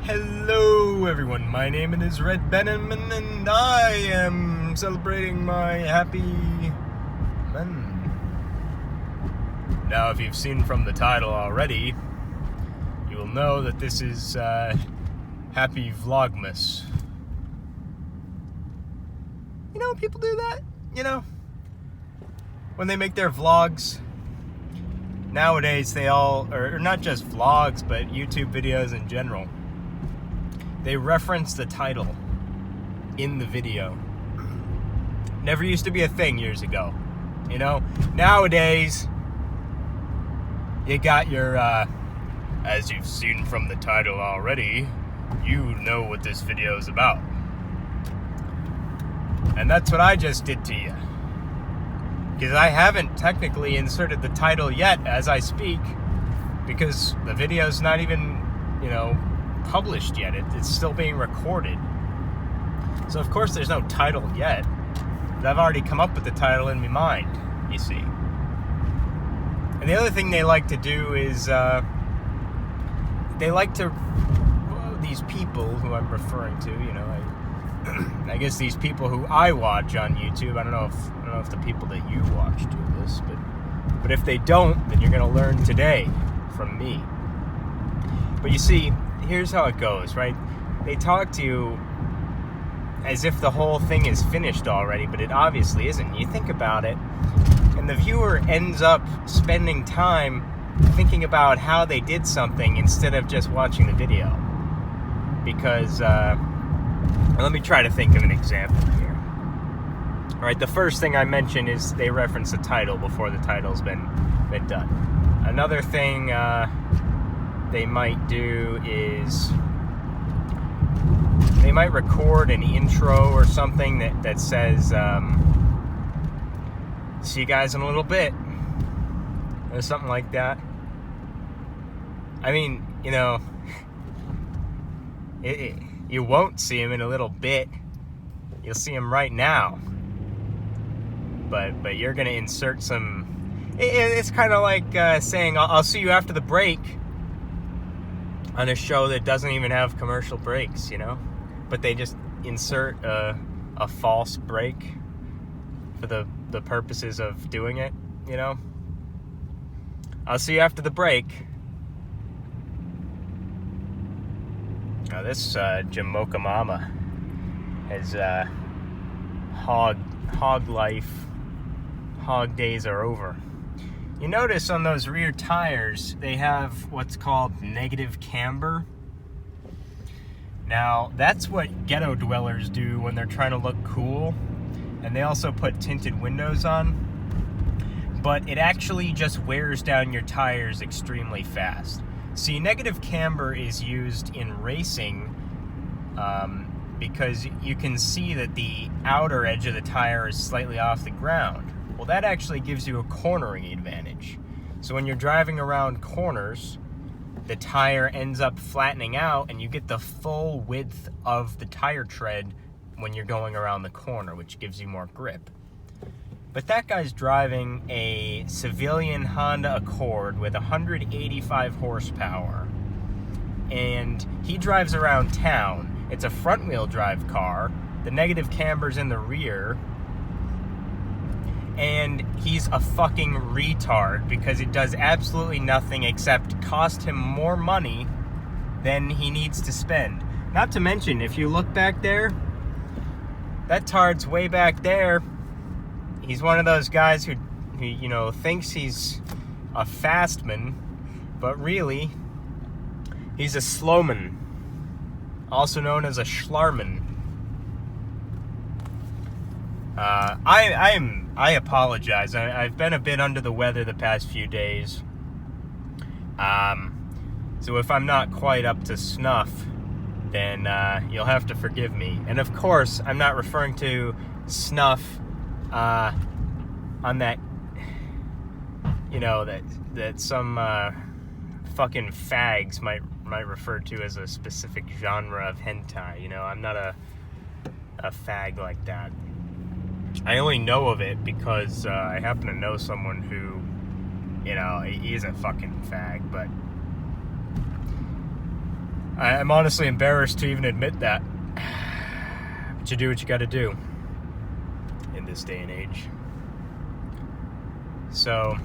Hello everyone, my name is Red Benjamin and I am celebrating my happy men. Now if you've seen from the title already, you will know that this is Happy Vlogmas. You know, people do that, when they make their vlogs. Nowadays they all, or not just vlogs, but YouTube videos in general, they reference the title in the video. Never used to be a thing years ago. Nowadays, you got your, as you've seen from the title already, you know what this video is about. And that's what I just did to you. Because I haven't technically inserted the title yet as I speak, because the video's not even, published yet. It's still being recorded. So of course there's no title yet, but I've already come up with the title in my mind, you see. And the other thing they like to do is these people who I'm referring to, I guess these people who I watch on YouTube, I don't know if the people that you watch do this, but if they don't, then you're gonna learn today from me. But you see, here's how it goes, right? They talk to you as if the whole thing is finished already, but it obviously isn't. You think about it, and the viewer ends up spending time thinking about how they did something instead of just watching the video. Because, let me try to think of an example here. All right, the first thing I mentioned is they reference the title before the title's been done. Another thing they might do is they might record an intro or something that says, see you guys in a little bit, or something like that. I mean, you won't see him in a little bit. You'll see him right now. But you're gonna insert some. It's kind of like saying, "I'll see you after the break," on a show that doesn't even have commercial breaks, But they just insert a false break for the purposes of doing it, I'll see you after the break. Now this Jamocha Mama has hog life. Hog days are over. You notice on those rear tires, they have what's called negative camber. Now, that's what ghetto dwellers do when they're trying to look cool. And they also put tinted windows on. But it actually just wears down your tires extremely fast. See, negative camber is used in racing because you can see that the outer edge of the tire is slightly off the ground. Well, that actually gives you a cornering advantage. So when you're driving around corners, the tire ends up flattening out and you get the full width of the tire tread when you're going around the corner, which gives you more grip. But that guy's driving a civilian Honda Accord with 185 horsepower. And he drives around town. It's a front-wheel drive car. The negative camber's in the rear. And he's a fucking retard because it does absolutely nothing except cost him more money than he needs to spend. Not to mention, if you look back there, that tard's way back there. He's one of those guys who thinks he's a fastman, but really, he's a slowman, also known as a schlarman. I apologize. I've been a bit under the weather the past few days. So if I'm not quite up to snuff, then you'll have to forgive me. And of course, I'm not referring to snuff on that, that some fucking fags might refer to as a specific genre of hentai. I'm not a fag like that. I only know of it because I happen to know someone who, he is a fucking fag, but I'm honestly embarrassed to even admit that. But you do what you got to do in this day and age. So,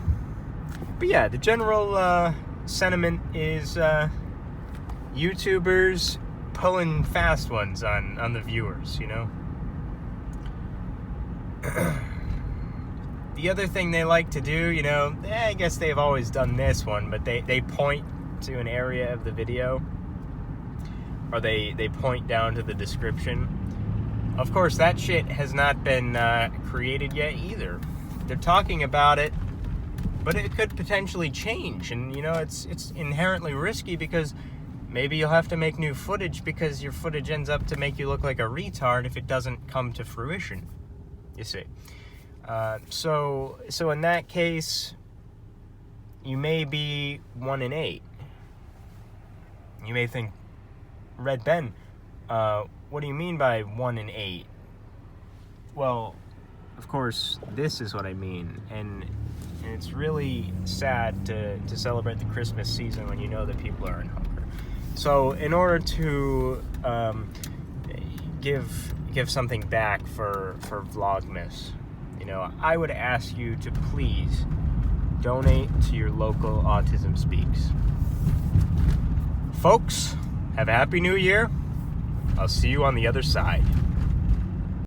but yeah, the general sentiment is YouTubers pulling fast ones on the viewers, you know? The other thing they like to do, you know, I guess they've always done this one, but they point to an area of the video, or they point down to the description. Of course, that shit has not been created yet either. They're talking about it, but it could potentially change, and you know, it's inherently risky because maybe you'll have to make new footage because your footage ends up to make you look like a retard if it doesn't come to fruition, you see. So in that case, you may be 1 in 8. You may think, Red Ben, what do you mean by 1 in 8? Well, of course, this is what I mean, and it's really sad to celebrate the Christmas season when you know that people are in hunger. So in order to give something back for Vlogmas, you know, I would ask you to please donate to your local Autism Speaks. Folks, have a Happy New Year. I'll see you on the other side.